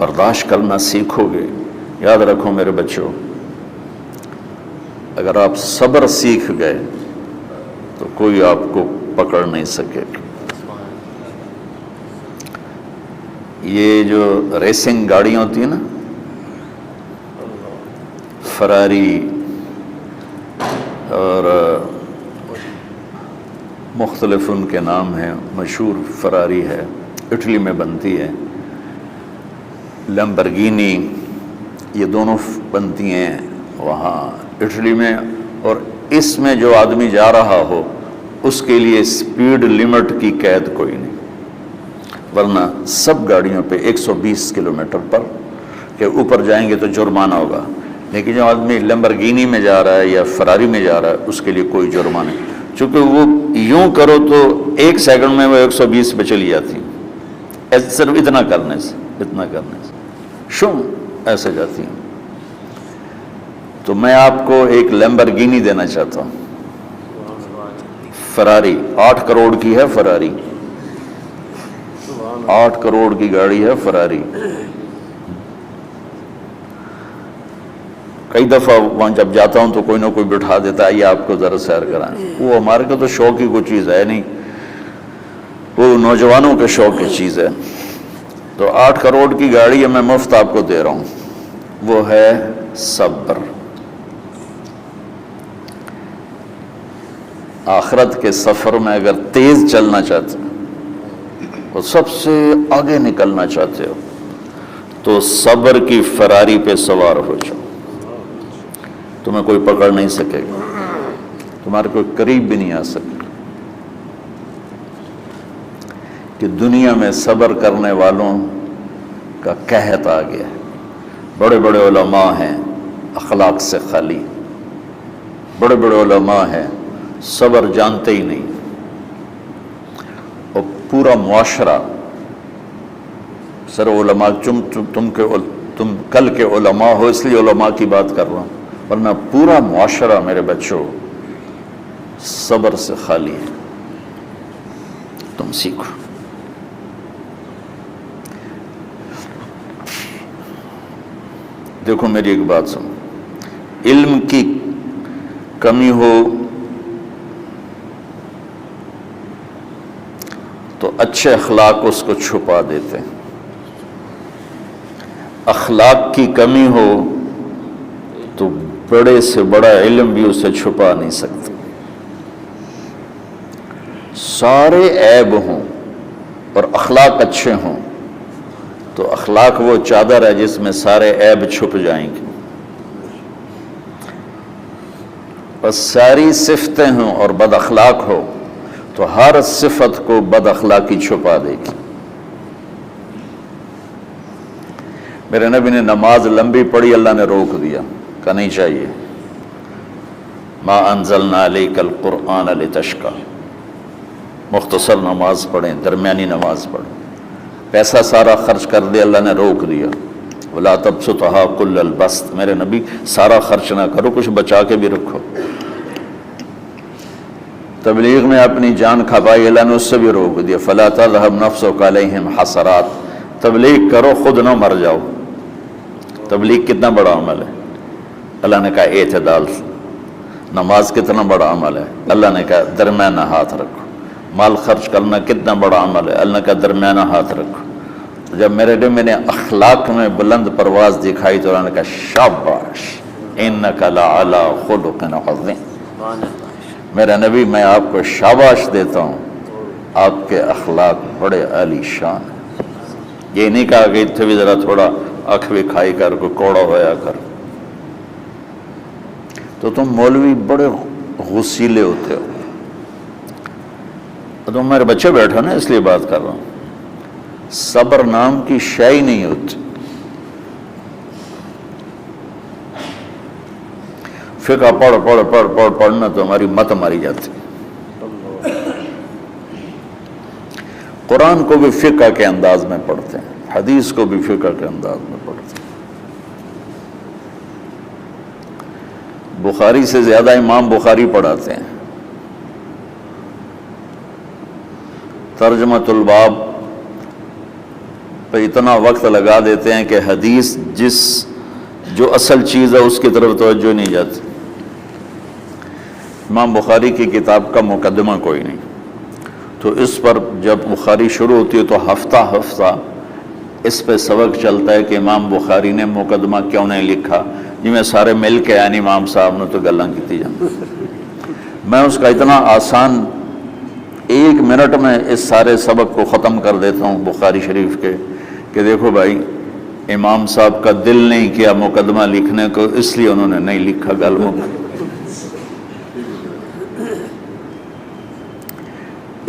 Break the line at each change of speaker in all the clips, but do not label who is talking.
برداشت کرنا سیکھو گے، یاد رکھو میرے بچوں، اگر آپ صبر سیکھ گئے تو کوئی آپ کو پکڑ نہیں سکے گا۔ یہ جو ریسنگ گاڑیاں ہوتی ہیں نا، فراری اور مختلف ان کے نام ہیں، مشہور فراری ہے، اٹلی میں بنتی ہے، لمبرگینی، یہ دونوں بنتی ہیں وہاں اٹلی میں، اور اس میں جو آدمی جا رہا ہو اس کے لیے سپیڈ لمٹ کی قید کوئی نہیں، ورنہ سب گاڑیوں پہ 120 کلومیٹر پر کے اوپر جائیں گے تو جرمانہ ہوگا، لیکن جو آدمی لمبرگینی میں جا رہا ہے یا فراری میں جا رہا ہے اس کے لیے کوئی جرمانہ نہیں، چونکہ وہ یوں کرو تو 1 سیکنڈ میں وہ 120 پہ چلی جاتی ہے، صرف اتنا کرنے سے شم ایسے جاتی ہیں۔ تو میں آپ کو ایک لیمبرگینی دینا چاہتا ہوں، فراری 8 کروڑ کی ہے، فراری 8 کروڑ کی گاڑی ہے فراری۔ کئی دفعہ وہاں جب جاتا ہوں تو کوئی نہ کوئی بٹھا دیتا ہے، یہ آپ کو ذرا سیر کرائیں، وہ ہمارے کو تو شوق کی کوئی چیز ہے نہیں، وہ نوجوانوں کے شوق کی چیز ہے۔ تو 8 کروڑ کی گاڑی ہے، میں مفت آپ کو دے رہا ہوں، وہ ہے صبر۔ آخرت کے سفر میں اگر تیز چلنا چاہتے ہو، سب سے آگے نکلنا چاہتے ہو، تو صبر کی فراری پہ سوار ہو جاؤ، تمہیں کوئی پکڑ نہیں سکے گا، تمہارے کوئی قریب بھی نہیں آ سکے۔ کہ دنیا میں صبر کرنے والوں کا قحط آ گیا ہے، بڑے بڑے علماء ہیں اخلاق سے خالی، بڑے بڑے علماء ہیں صبر جانتے ہی نہیں، اور پورا معاشرہ سر علماء، تم کل کے علماء ہو اس لیے علماء کی بات کر رہا ہوں، ورنہ پورا معاشرہ میرے بچوں صبر سے خالی ہے۔ تم سیکھو۔ دیکھو میری ایک بات سنو، علم کی کمی ہو تو اچھے اخلاق اس کو چھپا دیتے ہیں، اخلاق کی کمی ہو تو بڑے سے بڑا علم بھی اسے چھپا نہیں سکتا۔ سارے عیب ہوں اور اخلاق اچھے ہوں تو اخلاق وہ چادر ہے جس میں سارے عیب چھپ جائیں گے، بس ساری صفتیں ہوں اور بد اخلاق ہو تو ہر صفت کو بد اخلاقی چھپا دے گی۔ میرے نبی نے نماز لمبی پڑھی، اللہ نے روک دیا، کہا نہیں چاہیے، ما انزلنا علیک القرآن لتشقی، مختصر نماز پڑھیں، درمیانی نماز پڑھیں۔ پیسہ سارا خرچ کر دیا، اللہ نے روک دیا، ولا تبسطها کل البسط، میرے نبی سارا خرچ نہ کرو، کچھ بچا کے بھی رکھو۔ تبلیغ میں اپنی جان کھپائی، اللہ نے اس سے بھی روک دیا، فلا تذهب نفسك علیہم حسرات، تبلیغ کرو خود نہ مر جاؤ۔ تبلیغ کتنا بڑا عمل ہے، اللہ نے کہا اعتدال سے۔ نماز کتنا بڑا عمل ہے، اللہ نے کہا درمیانہ ہاتھ رکھو۔ مال خرچ کرنا کتنا بڑا عمل ہے، اللہ نے کہا درمیانہ ہاتھ رکھو۔ جب میرے لیے میں نے اخلاق میں بلند پرواز دکھائی تو اللہ نے کہا شاباش انک لعلی خلق عظیم، میرا نبی میں آپ کو شاباش دیتا ہوں، آپ کے اخلاق بڑے عالی شان ہیں۔ یہ نہیں کہا کہ اتنے بھی ذرا تھوڑا اکھ بھی کھائی کر کوئی کوڑا ہویا کر۔ تو تم مولوی بڑے غسیلے ہوتے ہو، تم میرے بچے بیٹھو نا اس لیے بات کر رہا ہوں، صبر نام کی شے ہی نہیں ہوتی۔ فقہ پڑھنا تو ہماری مت ماری جاتی۔ قرآن کو بھی فقہ کے انداز میں پڑھتے ہیں، حدیث کو بھی فقہ کے انداز میں پڑھتے ہیں۔ بخاری سے زیادہ امام بخاری پڑھاتے ہیں۔ ترجمۃ الباب پہ اتنا وقت لگا دیتے ہیں کہ حدیث جو اصل چیز ہے اس کی طرف توجہ نہیں جاتی۔ امام بخاری کی کتاب کا مقدمہ کوئی نہیں، تو اس پر جب بخاری شروع ہوتی ہے تو ہفتہ ہفتہ اس پہ سبق چلتا ہے کہ امام بخاری نے مقدمہ کیوں نہیں لکھا، جی میں سارے مل کے یعنی امام صاحب نے تو گلاں کیتی جاندی۔ میں اس کا اتنا آسان 1 منٹ میں اس سارے سبق کو ختم کر دیتا ہوں بخاری شریف کے، کہ دیکھو بھائی امام صاحب کا دل نہیں کیا مقدمہ لکھنے کو، اس لیے انہوں نے نہیں لکھا۔ گل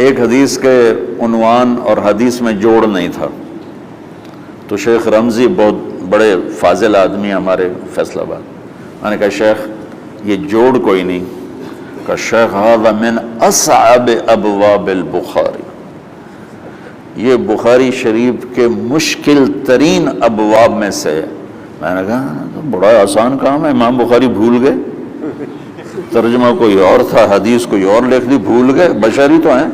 ایک حدیث کے عنوان اور حدیث میں جوڑ نہیں تھا، تو شیخ رمزی بہت بڑے فاضل آدمی ہمارے فیصل آباد، میں نے کہا شیخ یہ جوڑ کوئی نہیں، کہ شیخ ھذا من اصعب ابواب البخاری، یہ بخاری شریف کے مشکل ترین ابواب میں سے ہے۔ میں نے کہا بڑا آسان کام ہے، امام بخاری بھول گئے، ترجمہ کوئی اور تھا، حدیث کوئی اور لکھ دی، بھول گئے، بشری تو ہیں،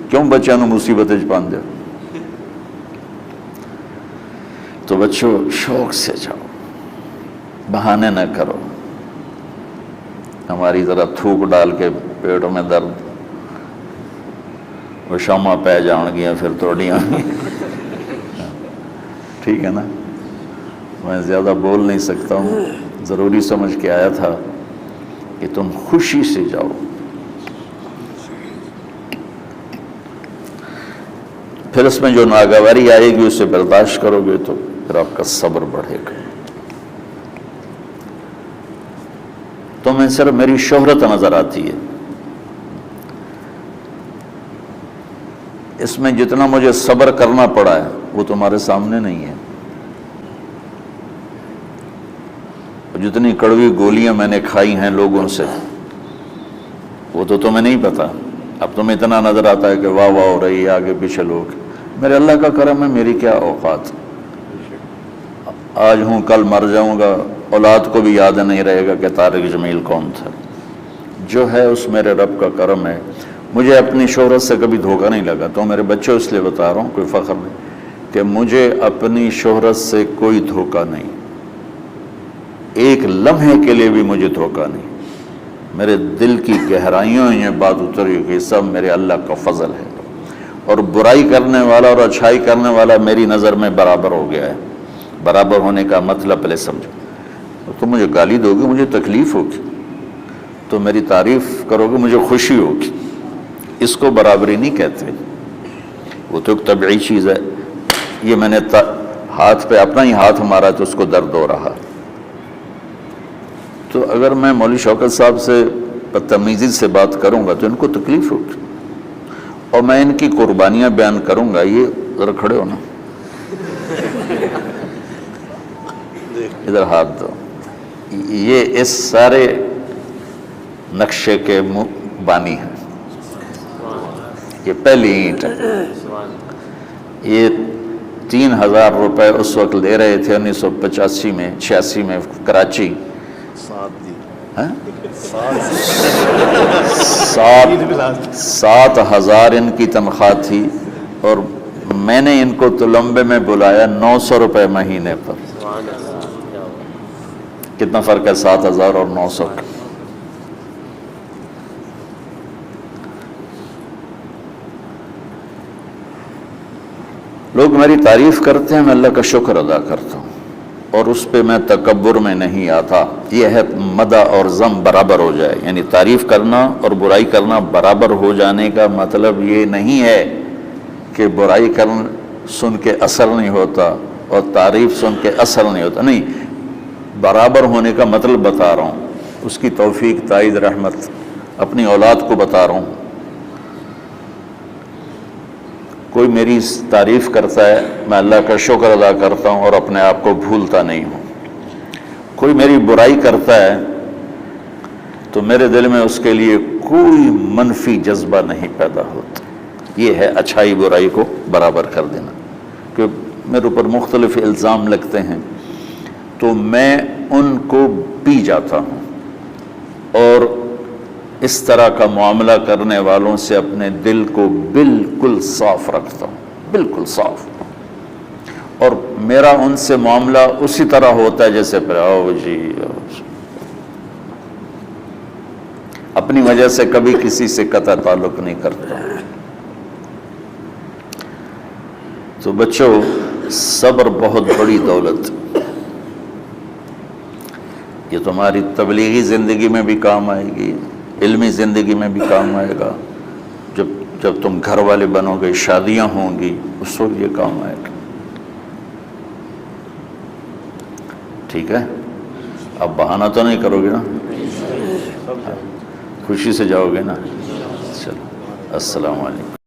کیوں بچوں نے مصیبت پان دیا۔ تو بچوں شوق سے جاؤ، بہانے نہ کرو، ہماری ذرا تھوک ڈال کے پیٹوں میں درد، وہ شامہ پہ جان گیا پھر توڑیاں ٹھیک ہے نا، میں زیادہ بول نہیں سکتا ہوں، ضروری سمجھ کے آیا تھا کہ تم خوشی سے جاؤ۔ پھر اس میں جو ناگواری آئے گی اسے برداشت کرو گے تو پھر آپ کا صبر بڑھے گا۔ تمہیں صرف میری شہرت نظر آتی ہے، اس میں جتنا مجھے صبر کرنا پڑا ہے وہ تمہارے سامنے نہیں ہے، جتنی کڑوی گولیاں میں نے کھائی ہیں لوگوں سے وہ تو تمہیں نہیں پتا۔ اب تمہیں اتنا نظر آتا ہے کہ واہ واہ ہو رہی ہے آگے پیچھے لوگ، میرے اللہ کا کرم ہے، میری کیا اوقات، آج ہوں کل مر جاؤں گا، اولاد کو بھی یاد نہیں رہے گا کہ طارق جمیل کون تھا۔ جو ہے اس میرے رب کا کرم ہے، مجھے اپنی شہرت سے کبھی دھوکہ نہیں لگا، تو میرے بچوں اس لیے بتا رہا ہوں، کوئی فخر نہیں، کہ مجھے اپنی شہرت سے کوئی دھوکہ نہیں، ایک لمحے کے لیے بھی مجھے دھوکہ نہیں، میرے دل کی گہرائیوں یہ بات اتری کہ سب میرے اللہ کا فضل ہے، اور برائی کرنے والا اور اچھائی کرنے والا میری نظر میں برابر ہو گیا ہے۔ برابر ہونے کا مطلب پہلے سمجھو، تم مجھے گالی دو گے مجھے تکلیف ہوگی، تو میری تعریف کرو گے مجھے خوشی ہوگی، اس کو برابری نہیں کہتے، وہ تو ایک طبعی چیز ہے۔ یہ میں نے ہاتھ پہ اپنا ہی ہاتھ مارا تو اس کو درد ہو رہا، تو اگر میں مولوی شوکت صاحب سے بدتمیزی سے بات کروں گا تو ان کو تکلیف ہوگی، اور میں ان کی قربانیاں بیان کروں گا، یہ ذرا کھڑے ہونا، ادھر ہاتھ دو، یہ اس سارے نقشے کے بانی ہیں، یہ پہلی اینٹ ہے، یہ 3000 روپے اس وقت لے رہے تھے 1985 میں 86 میں کراچی، 7,000 ان کی تنخواہ تھی، اور میں نے ان کو تلمبے میں بلایا 900 روپے مہینے پر۔ کتنا فرق ہے 7,000 اور 900 کا؟ لوگ میری تعریف کرتے ہیں، میں اللہ کا شکر ادا کرتا ہوں، اور اس پہ میں تکبر میں نہیں آتا۔ یہ ہے مدح اور ذم برابر ہو جائے، یعنی تعریف کرنا اور برائی کرنا برابر ہو جانے کا مطلب یہ نہیں ہے کہ برائی سن کے اثر نہیں ہوتا اور تعریف سن کے اثر نہیں ہوتا، نہیں، برابر ہونے کا مطلب بتا رہا ہوں، اس کی توفیق تائید رحمت اپنی اولاد کو بتا رہا ہوں۔ کوئی میری تعریف کرتا ہے میں اللہ کا شکر ادا کرتا ہوں اور اپنے آپ کو بھولتا نہیں ہوں، کوئی میری برائی کرتا ہے تو میرے دل میں اس کے لیے کوئی منفی جذبہ نہیں پیدا ہوتا۔ یہ ہے اچھائی برائی کو برابر کر دینا، کہ میرے اوپر مختلف الزام لگتے ہیں تو میں ان کو پی جاتا ہوں، اور اس طرح کا معاملہ کرنے والوں سے اپنے دل کو بالکل صاف رکھتا ہوں، بالکل صاف، اور میرا ان سے معاملہ اسی طرح ہوتا ہے جیسے پھر آؤ جی اپنی وجہ سے کبھی کسی سے قطع تعلق نہیں کرتا. تو بچوں، صبر بہت بڑی دولت، یہ تمہاری تبلیغی زندگی میں بھی کام آئے گی، علمی زندگی میں بھی کام آئے گا، جب تم گھر والے بنو گے، شادیاں ہوں گی، اس وقت یہ کام آئے گا. ٹھیک ہے؟ اب بہانہ تو نہیں کرو گے نا؟ خوشی سے جاؤ گے نا؟ چلو، السلام علیکم.